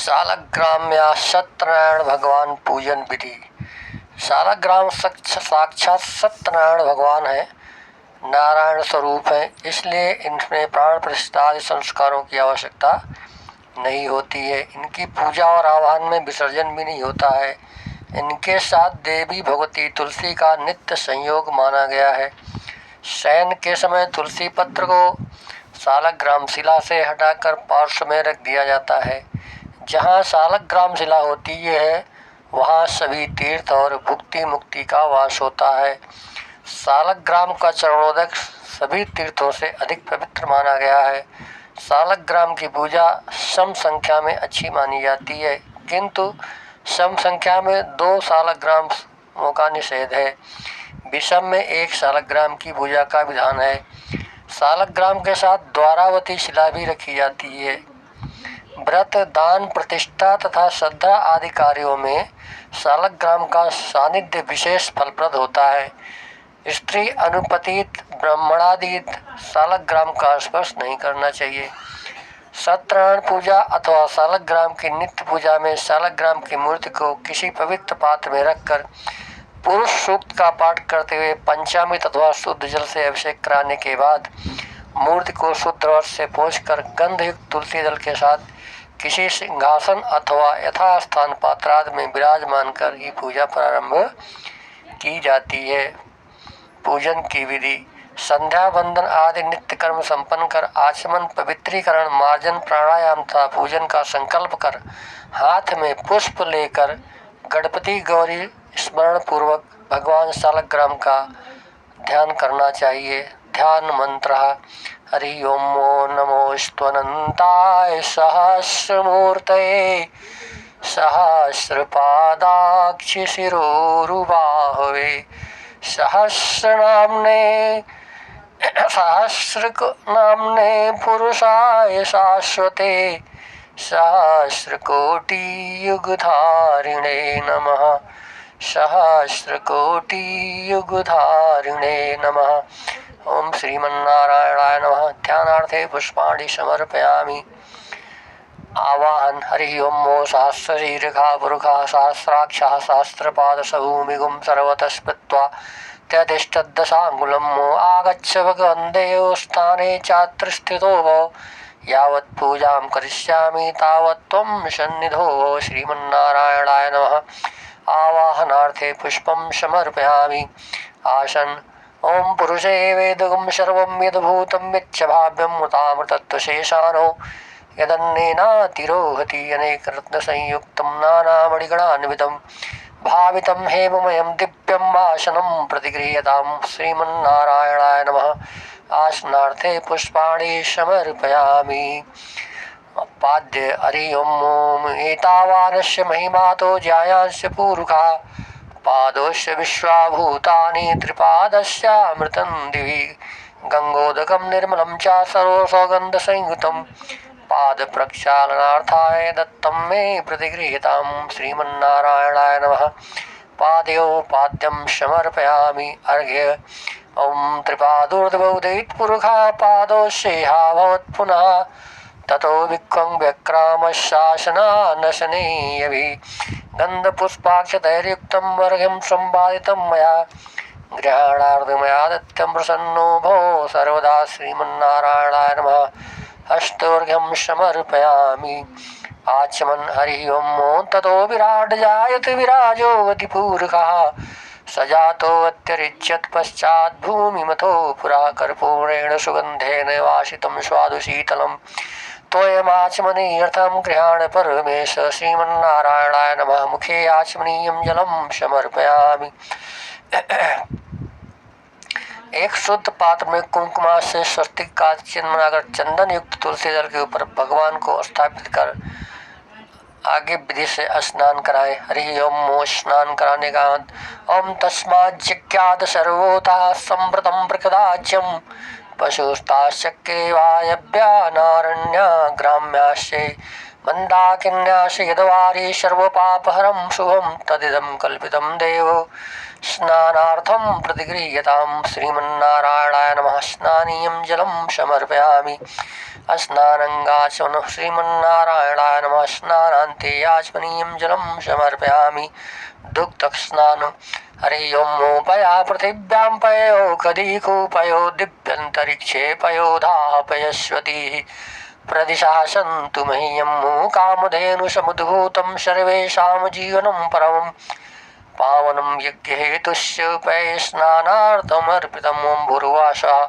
सालग्राम्या सत्यनारायण भगवान पूजन विधि। सालग्राम साक्षात सत्यनारायण भगवान है, नारायण स्वरूप है, इसलिए इनमें प्राण प्रतिष्ठा आदि संस्कारों की आवश्यकता नहीं होती है। इनकी पूजा और आवाहन में विसर्जन भी नहीं होता है। इनके साथ देवी भगवती तुलसी का नित्य संयोग माना गया है। शयन के समय तुलसी पत्र को सालग्राम शिला से हटाकर पार्श्व में रख दिया जाता है। जहाँ सालग्राम शिला होती है वहाँ सभी तीर्थ और भुक्ति मुक्ति का वास होता है। सालग्राम का चरणोदक सभी तीर्थों से अधिक पवित्र माना गया है। सालग्राम की पूजा सम संख्या में अच्छी मानी जाती है, किंतु सम संख्या में 2 सालग्रामों का निषेध है। विषम में 1 सालग्राम की पूजा का विधान है। सालग्राम के साथ द्वारावती शिला भी रखी जाती है। व्रत, दान, प्रतिष्ठा तथा श्रद्धा आदि कार्यों में सालग्राम का सानिध्य विशेष फलप्रद होता है। स्त्री अनुपतित ब्राह्मणादीत सालग्राम का स्पर्श नहीं करना चाहिए। सत्यनारायण पूजा अथवा सालग्राम की नित्य पूजा में सालग्राम की मूर्ति को किसी पवित्र पात्र में रखकर पुरुष सूक्त का पाठ करते हुए पंचामृत अथवा शुद्ध जल से अभिषेक कराने के बाद मूर्ति को शुद्ध रस से पोंछकर गंधयुक्त तुलसी जल के साथ किसी सिंहासन अथवा यथास्थान पात्राद में विराजमान कर ही पूजा प्रारंभ की जाती है। पूजन की विधि: संध्या वंदन आदि नित्य कर्म संपन्न कर आचमन, पवित्रीकरण, मार्जन, प्राणायाम तथा पूजन का संकल्प कर हाथ में पुष्प लेकर गणपति गौरी स्मरण पूर्वक भगवान सालग्राम का ध्यान करना चाहिए। ध्यान मंत्र: हरि ओम नमोऽस्त्वनन्ताय सहस्रमूर्तये सहस्रपादाक्षिशिरोरुबाहवे सहस्रनाम्ने पुरुषाय शाश्वते सहस्रकोटियुगधारिणे नमः। सहस्रकोटियुगधारिणे नमः। ओम श्रीमन्नारायणाय नमः। ध्यानार्थे पुष्पाणि समर्पयामि। आवाहन: हरि ओम सहस्रशीर्षा पुरुषा सहस्राक्षः सहस्रपादसभूमिगुं सर्वतः स्मृत्वा त्यतिष्ठद्दशाङ्गुलम् आगच्छ भगवन् देवस्थाने चात्र स्थितो भव। यावत् पूजां करिष्यामि तावत् त्वं सन्निधो भव। श्रीमन्नारायणाय नमः। आवाहनार्थे पुष्पं समर्पयामि। आसन: ओम पुरुषे वेदगं सर्वं यद्भूतं यच्च भाव्यं मृतामृतत्वशेषानो यदन्नेनातिरोहति अनेकरत्नसंयुक्तं नानामणिगणान्वितं भावितं हेममयं दिव्यम् आसनं प्रतिगृह्यतां। श्रीमन्नारायणाय नमः। आसनार्थे पुष्पाणि समर्पयामि। पाद्य: हरि ओम एतावानस्य महिमातो ज्यायांस्य पूरुखा पादोस्य विश्वाभूतानि त्रिपादस्यामृतं दिवि गंगोदकं निर्मलं च सर्वसौगन्धसंयुतं पाद प्रक्षालनार्थाय दत्तं मे प्रतिगृह्यतां। श्रीमन्नारायणाय नमः। पादयो पाद्यं समर्पयामि। अर्घ्य: ओम त्रिपादोर्ध्वोदयित पुरुषा पादोऽस्येहा भवत् पुनः ततो विक्वं व्यक्रामशासनानशनेयभिः गन्धपुष्पाक्षतैर्युक्तं वर्घ्यं सम्पादितं मया गृहाणार्धमयादित्यं प्रसन्नो भव सर्वदा। श्रीमन्नारायणाय नमः। हस्तोर्घ्यं समर्पयामि। आचमन: हरि ओम ततो विराट जायते विराजो गतिपूर्वकः सजातो अत्यरिच्यत् पश्चात् भूमिमथो पुरा कर्पूरेण सुगन्धेन वासितं स्वादु शीतलं तोयमाचमनीयर्थं गृहाण परमेश। श्रीमन्नारायणाय नमः। मुखे आचमनीयं जलं समर्पयामि। एक शुद्ध पात्र में कुंकुमा से स्वस्तिक का चिन्ह बनाकर चंदन युक्त तुलसी जल के ऊपर भगवान को स्थापित कर आगे विधि से स्नान कराएं। हरि ओम स्नान कराने का ओम तस्मात् जिज्ञात सर्वोतः संवृतं प्रकदाच्यम पशुस्ताशक्ये वायव्या नारण्या ग्राम्याश्चे मंदाकिन्याश यदवारी सर्वपापहरं शुभं तदिदं कल्पितं देवो स्नानार्थं प्रतिगृह्यतां। श्रीमन्नारायणाय नमः। स्नानीयं जलं समर्पयामि। स्नानंगाचमन: श्रीमन्नारायणाय नमः। स्नानानन्तरं श्रान्ते आचमनीयं जलं समर्पयामि दुग्धस्नानं हरि ओं पया पृथिव्यां पयो कदीको पयो दिव्यन्तरिक्षे पयोधाः पयस्वती प्रदिशा सन्तु मह्यं कामधेनुसमुद्भूतं सर्वेषां जीवनं परमं पावनं यज्ञहेतुश्च पयस्नानार्थमर्पितम् ॐ भूर्वाशः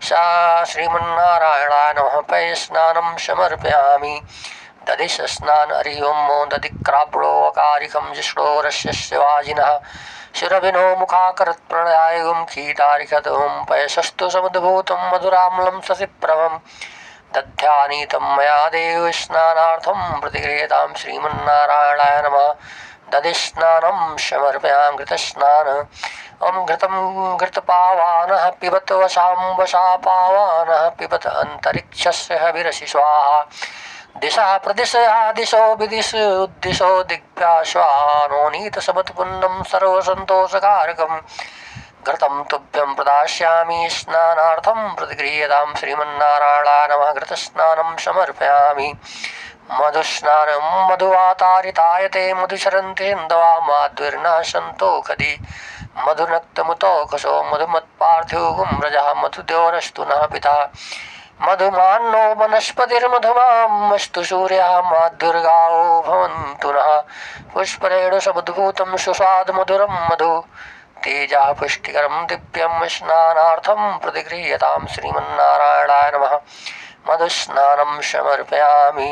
सा श्रीमन्नारायणाय नमः पयस्नानं समर्पयामि दधिस्नान हरि ओं दधिक्राप्णोऽकारिकं जिष्णोरस्य वाजिनः शिरविनो मुखाकरत्प्रणयायुं खीतारिखत ॐ पयसस्तु समुद्भूतं मधुराम्लं ससिप्रभं दध्यानीतं मया देव स्नानार्थं प्रतिगृह्यतां श्रीमन्नारायणाय नमः दधिस्नानं समर्पयामि घृतस्नान ॐ घृतं घृतपावानः पिबत वशां वशापावानः पिबत अन्तरिक्षस्य हविरसि स्वाहा दिशा प्रदिशया दिशो विदिश उद्दिशो दिग्भ्याश्वानो नीतसमत्पुन्नं सर्वसन्तोषकारकं घृतं तुभ्यं प्रदास्यामि स्नानार्थं प्रतिगृह्यतां श्रीमन्नारायणाय नमः घृतस्नानं समर्पयामि मधुस्नानं मधुवातारितायते मधुचरन्ति हिन्दवा माध्विर्नः सन्तोषधि मधुनक्तमुतोकसो मधुमत्पार्थिवं रजः मधुद्योरस्तु नः पिता मधुमान्नो वनस्पतिर्मधुमामस्तु सूर्यः माध्युर्गावो भवन्तु नः पुष्परेणुसमुद्भूतं सुस्वादुमधुरं मधु तेजः पुष्टिकरं दिव्यं स्नानार्थं प्रतिगृह्यतां श्रीमन्नारायणाय नमः मधुस्नानं समर्पयामि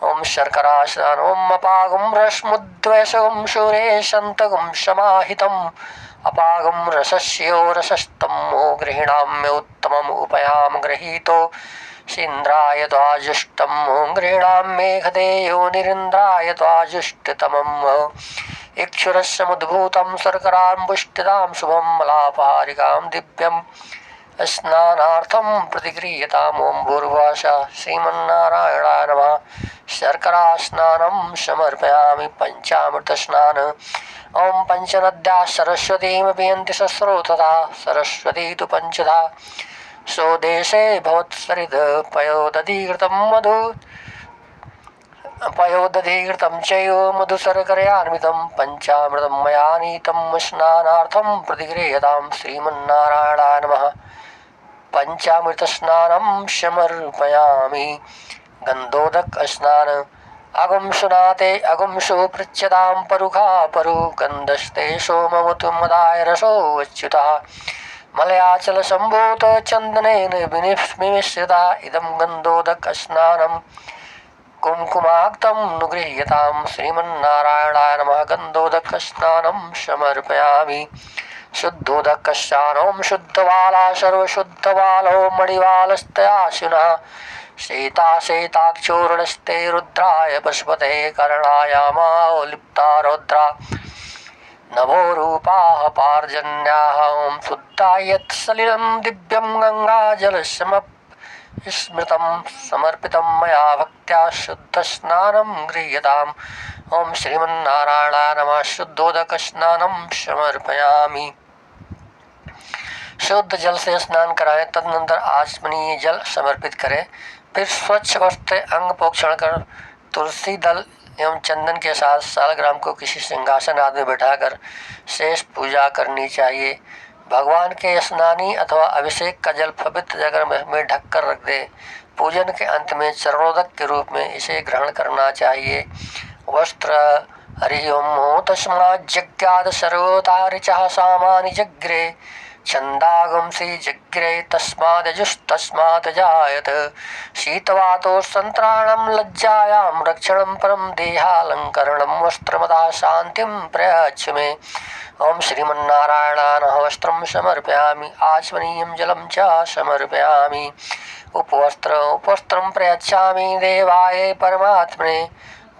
ॐ शर्करास्नानं ॐ अपागं रसमुद्वेषं शूरे सन्तगं समाहितम् अपागं रसस्यो रसस्तं गृह्णाम्योत्तमम् उपयां गृहीतो सीन्द्राय त्वाजुष्टं गृह्णां मेघदेयो निरिन्द्राय त्वाजुष्टतमम् इक्षुरस्समुद्भूतं शर्कराम्बुष्टितां शुभं मलापहारिकां दिव्यं स्नानार्थं प्रतिगृह्यताम् ॐ भूर्वाशः श्रीमन्नारायणाय नमः शर्करास्नानं समर्पयामि पंचामृतस्नान ॐ पंचनद्याः सरस्वतीं पिबन्ति सस्रोतथा सरस्वती तु पंचधा स्वदेशे भवत्सरित् पयोदधिघृतं मधु पयोदधिघृतं चैव मधुशर्करयान्वितं पंचामृतं मया नीतं स्नानार्थं प्रतिगृह्यतां श्रीमन्नारायणाय नमः पंचामृतस्नानं समर्पयामि गन्धोदक स्नान अगुंसुनाते अगुंसु पृच्छतां परुखा परु गन्धस्ते सोमवतु मदाय रसो अच्युतः मलयाचल सम्भूत चन्दनेन विनिमिश्रिता इदं गन्धोदक स्नानं कुङ्कुमाक्तं नुगृह्यतां श्रीमन्नारायणाय नमः गन्धोदक स्नानं समर्पयामि शुद्धोदकस्नानं शुद्धवाला सर्वशुद्धवालो मणिवालस्तयाशिनः शेताक्षोरणस्ते रुद्राय पशुपते कर्णायामालिप्ता रौद्रा नभो रूपाः पार्जन्याः ॐ शुद्धायत् सलिलं दिव्यं गङ्गाजलस्मृतं समर्पितं मया भक्त्या शुद्धस्नानं गृह्यताम् ॐ श्रीमन्नारायणाय नमः शुद्धोदकस्नानं समर्पयामि शुद्ध जल से स्नान कराएं तदनंतर आचमनीय जल समर्पित करें फिर स्वच्छ वस्त्र अंग प्रोक्षण कर तुलसी दल एवं चंदन के साथ सालग्राम को किसी सिंहासन आदि में बैठाकर शेष पूजा करनी चाहिए। भगवान के स्नानी अथवा अभिषेक का जल पवित्र जगह में ढककर रख दे। पूजन के अंत में चरणोदक के रूप में इसे ग्रहण करना चाहिए। वस्त्र हरि ओम तस्मात् जग्याद सर्वोता ऋचः सामानि जग्रे छंदागुंसी जग्रे तस्मादजुस्तस्मात् जायत शीतवातो संत्राणं लज्जायां रक्षणं परं देहालंकरणं वस्त्रमदा शांतिं प्रयच्छ मे। ओम श्रीमन्नारायणाय नमः वस्त्रं समर्पयामि आचमनीयं जलं च समर्पयामि उपवस्त्रं प्रयच्छामि देवाय परमात्मने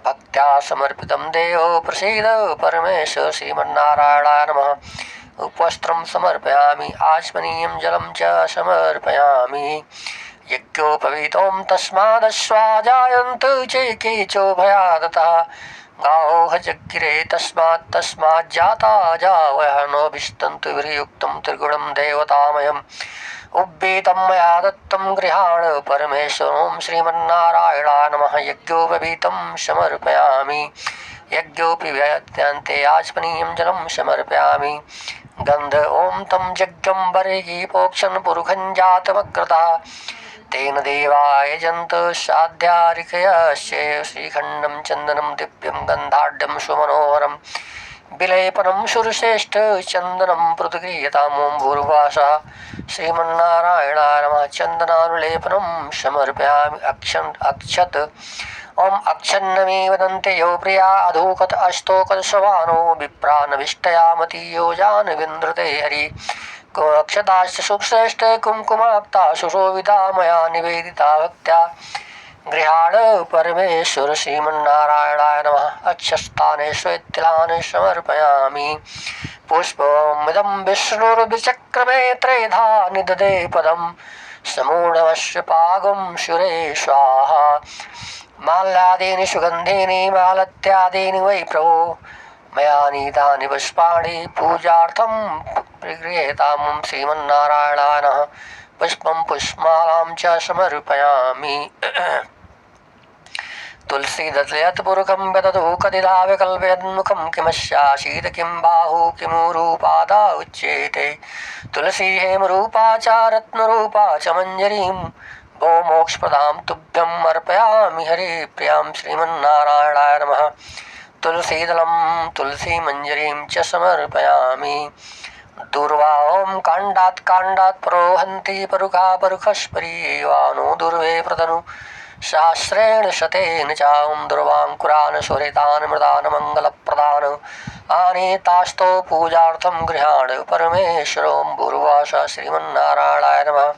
भक्त्या समर्पितं देवो प्रसीद परमेश श्रीमन्नारायणाय नमः उपवस्त्रं समर्पयामि आचमनीयं जलं च समर्पयामि यज्ञोपवीतं तस्मादश्वाजायन्त चेकेचो भयादतः गावोह जग्गिरे तस्मात् जाता जावयः नोऽभिस्तन्तु विर्युक्तं त्रिगुणं देवतामयं उब्बेतं मया दत्तं गृहाण परमेश्वरं श्रीमन्नारायणाय नमः। यज्ञोपवीतं समर्पयामि, यज्ञोपि व्यत्यन्ते आचमनीयं जलं समर्पयामि। गन्ध ॐ तं यज्ञं बर्हिपोक्षन् पुरुखं जातमग्रता तेन देवाय जन्त साध्यारिकयस्य श्रीखण्डं चन्दनं दिव्यं गन्धाढ्यं सुमनोहरं विलेपनं सुरश्रेष्ठ चन्दनं पृथुगीयतां भूर्वासः श्रीमन्नारायणाय नमः। चन्दनानुलेपनं समर्पयामि अक्षत ओम अक्षन्नमे वदन्ते यो प्रिया अधोकत अस्तोकत शवानो विप्रानविष्टयामतीयो जान विन्द्रते हरि अक्षताश्च सुश्रेष्ठ कुङ्कुमाक्ता सुशोभिता मया निवेदिता भक्त्या गृहाण परमेश्वर श्रीमन्नारायणाय नमः। अक्षस्थाने श्वेत्तिलानि समर्पयामि पुष्पमिदं विष्णुर्विचक्रमे त्रेधा निददे पदं समूढमस्य पागं शिरे स्वाहा। माल्यादीनि सुगन्धीनि मालत्यादीनि वै प्रभो मया नीतानि पुष्पाणि पूजार्थं प्रगृह्यतां श्रीमन्नारायणाय नमः। पुष्पं पुष्पमालां च समर्पयामि। तुलसीदलयत्पुरुखं व्यदधो कदिदा विकल्पयन्मुखं किमस्यासीत् किं बाहु किमुरूपादा उच्येते। तुलसी हेमरूपा च रत्नरूपा च मञ्जरीं भो मोक्षप्रदां तुभ्यम् अर्पयामि हरे प्रियां श्रीमन्नारायणाय नमः। तुलसीदलं तुलसीमञ्जरीं च समर्पयामि। दूर्वा ॐ काण्डात् काण्डात् प्रोहन्ति परुखा परुखस्परीवानो दूर्वे प्रतनु शास्त्रेण शतेन च ॐ दुर्वाङ्कुरान् सुहृतान् मृदान् मङ्गलप्रदान् आनीतास्तो पूजार्थं गृहाण परमेश्वरं भूर्वास श्रीमन्नारायणाय नमः।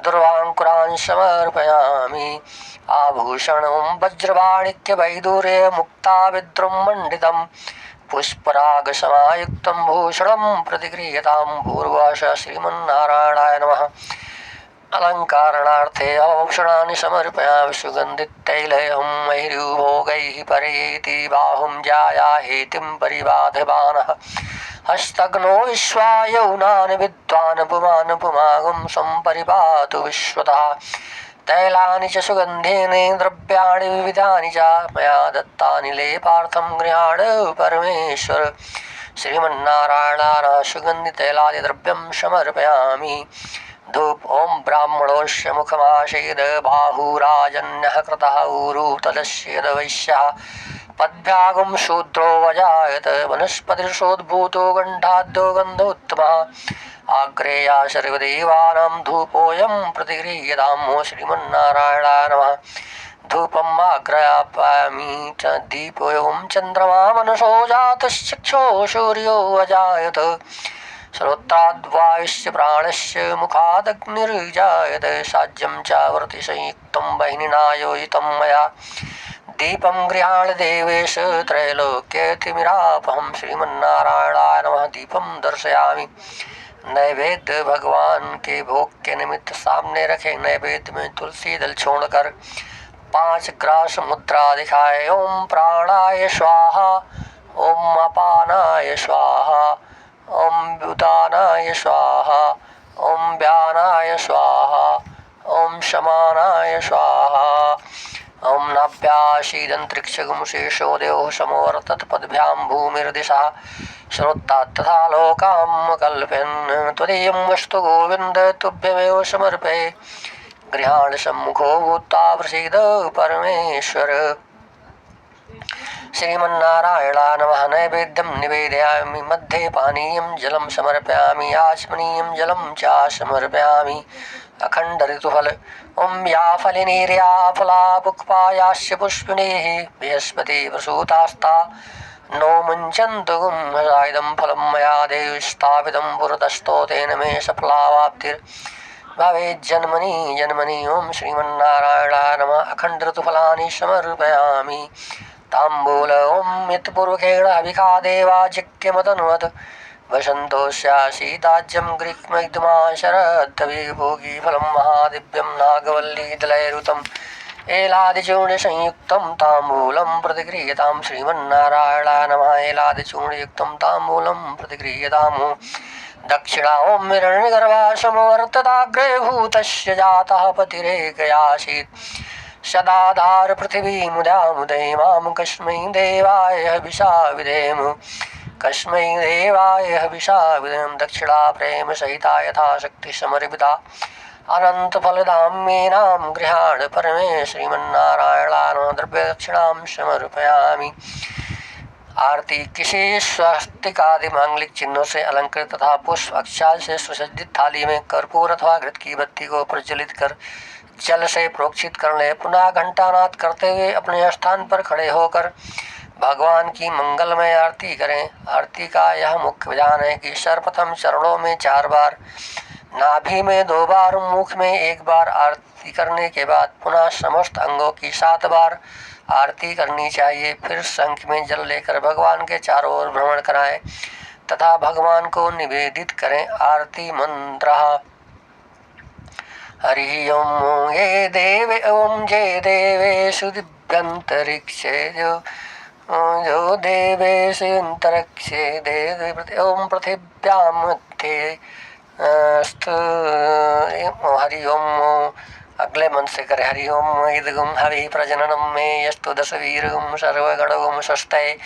दुर्वाङ्कुरान् समर्पयामि। आभूषणं वज्रवाणिक्यवैदूर्य मुक्ता विद्रुं मण्डितं पुष्परागसमायुक्तं भूषणं प्रतिगृह्यतां भूर्वास श्रीमन्नारायणाय नमः। अलङ्कारणार्थे आभूषणानि समर्पयामि। सुगन्धितैलहं मैरुभोगैः परयेति बाहुं जायाहेतिं परिबाधमानः हस्तग्नो विश्वायौनानि विद्वान् पुमान् पुमागं सम्परिपातु विश्वतः। तैलानि च सुगन्धेन द्रव्याणि विविधानि च मया दत्तानि लेपार्थं गृहाण परमेश्वर श्रीमन्नारायणाय सुगन्धितैलादिद्रव्यं समर्पयामि। धूप ॐ ब्राह्मणोऽस्य मुखमाशेद बाहुराजन्यः कृतः ऊरु तदस्येद वैश्यः पद्भ्यागं शूद्रो वजायत वनस्पतिर्षोद्भूतो गण्डाद्यो गन्धोत्तमः। आग्रेया सर्वदेवानां धूपोऽयं प्रतिगृह्यतां श्रीमन्नारायणाय नमः। धूपम् आग्रयापयामि च दीपोऽयं चन्द्रमा मनसो जातश्चक्षो सूर्यो अजायत श्रोत्राद्वायुश्च प्राणस्य मुखादग्निर्जायत साज्यं च व्रति संयुक्तं वह्निना योजितं मया दीपं गृहाण देवेश त्रैलोक्यतिमिरापहं श्रीमन्नारायणाय नमः। दीपं दर्शयामि। नैवेद्य भगवान के भोग के निमित्त सामने रखे। नैवेद्य में तुलसी दल छोड़कर 5 ग्रास मुद्रा दिखाए। ओम प्राणाय स्वाहा, ओम अपानाय स्वाहा, ओम उदानाय स्वाहा, ओम व्यानाय स्वाहा, ओम शमानाय स्वाहा। ओम नाभ्याशीदन्तरिक्षगं शेषो देवः समवर्तत पद्भ्यां भूमिर्दिशः श्रोत्तात् तथा लोकां कल्पयन् त्वदीयं वस्तु गोविन्द तुभ्यमेव समर्पये। गृहाण सम्मुखो भूत्वा प्रसीद परमेश्वर श्रीमन्नारायणाय नमः। नैवेद्यं निवेदयामि। मध्ये पानीयं जलं समर्पयामि। आचमनीयं जलं च समर्पयामि। अखंड ऋतुफल ओम या फलिनीर्या फला पुष्पायास्य पुष्पिणीः बृहस्पति प्रसूतास्ता नो मुञ्चन्तु गुंहसाइदं फलं मया देवि स्थापितं पुरतस्तो तेन मे सफलावाप्तिर्भवेत् जन्मनि जन्मनि। ओम श्रीमन्नारायणाय नमः। अखंड ऋतुफलानि समर्पयामि। ताम्बूल ओम यत्पुरुषेण अभिखादेवाजिक्यमतनुवत् वसन्तोऽस्यासीताज्यं ग्रीष्मैदमा शरद्धविभोगी फलं महादिव्यं नागवल्लीदलैरुतम् एलादिचूर्णसंयुक्तं ताम्बूलं प्रतिगृह्यतां श्रीमन्नारायणाय नमः। एलादिचूर्णयुक्तं ताम्बूलं प्रतिगृह्यताम्। दक्षिणा ओं हिरण्यगर्भा समवर्तताग्रे भूतस्य जातः पतिरेकयासीत् सदाधार पृथिवी मुदा मुदे मां कस्मै देवाय हविषा विधेम कस्मै देवाय हविषा विधेम। दक्षिणा प्रेम सहिता यथा शक्ति समर्पिता अनंत फलदाम्येनां गृहाण परमे श्रीमन्नारायणानो द्रव्य दक्षिणां समर्पयामि। आरती किसी स्वस्तिकादि मांगलिक चिन्हों से अलंकृत तथा पुष्प अक्षाल से सुसज्जित थाली में कर्पूर अथवा घृत की बत्ती को प्रज्वलित कर जल से प्रोक्षित कर ले। पुनः घंटानाद करते हुए अपने स्थान पर खड़े होकर भगवान की मंगलमय आरती करें। आरती का यह मुख्य विधान है कि सर्वप्रथम चरणों में 4 बार, नाभि में 2 बार, मुख में 1 बार आरती करने के बाद पुनः समस्त अंगों की 7 बार आरती करनी चाहिए। फिर शंख में जल लेकर भगवान के चारों ओर भ्रमण कराएं तथा भगवान को निवेदित करें। आरती मंत्र हरि ओम ये देवे ओम जय देवेषु दिव्यंतरिक्षे जो देवेषु अंतरिक्षे देव ओम पृथिव्यां मध्ये हरि ओम। अगले मन से करे हरि ओम इदगुम हवि प्रजननम में यस्तु दश वीरगुम सर्वगणगुम सस्तये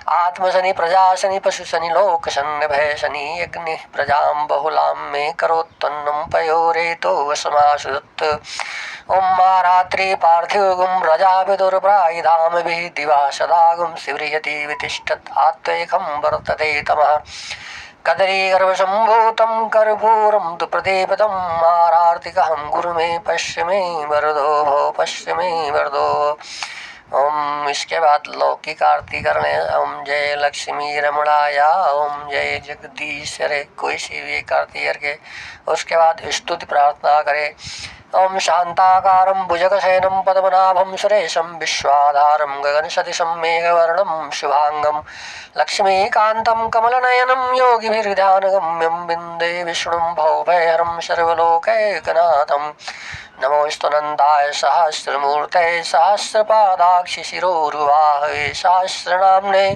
आत्मशनि प्रजाशनि पशुशनि लोकशनि भयशनि अग्नि प्रजां बहुलां मे करोत्तन्नं पयोरेतो वसमासुदत्त। ओम रात्रि पार्थिवगुम रजा विदुर्प्रायिधामभिः दिवा सदागुम शिव्रियति वितिष्ठत् आत्मैकं वर्तते तमः कदरी गर्भसम्भूतं कर्पूरं तु प्रदीपितम् आरार्तिकहं गुरु मे पश्य मे वरदो भो पश्य मे वरदो। ओम इसके बाद लौकिक आरती करने ओम जय लक्ष्मी रमणाय ओम जय जगदीश्वरे कोई सी भी एक आरती करके उसके बाद स्तुति प्रार्थना करे। ओम शांताकारं भुजगशयनं पद्मनाभं सुरेशं विश्वाधारं गगनसदृशं मेघवर्णं शुभांगं लक्ष्मीकान्तं कमलनयनं योगिभिर्ध्यानगम्यं वन्दे विष्णुं भवभयहरं सर्वलोकैकनाथं। नमोऽस्तुनन्दाय सहस्रमूर्तये सहस्रपादाक्षि शिरोरुवाहवे सहस्रनाम्ने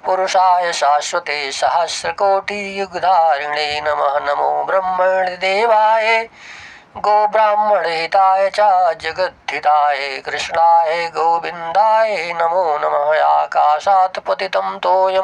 पुरुषाय शाश्वते सहस्रकोटियुगधारिणे नमः। नमो ब्रह्मणदेवाय गो ब्राह्मण हिताय च जगद्धिताय कृष्णाय गोविन्दाय नमो नमः। आकाशात् पतितं तोयं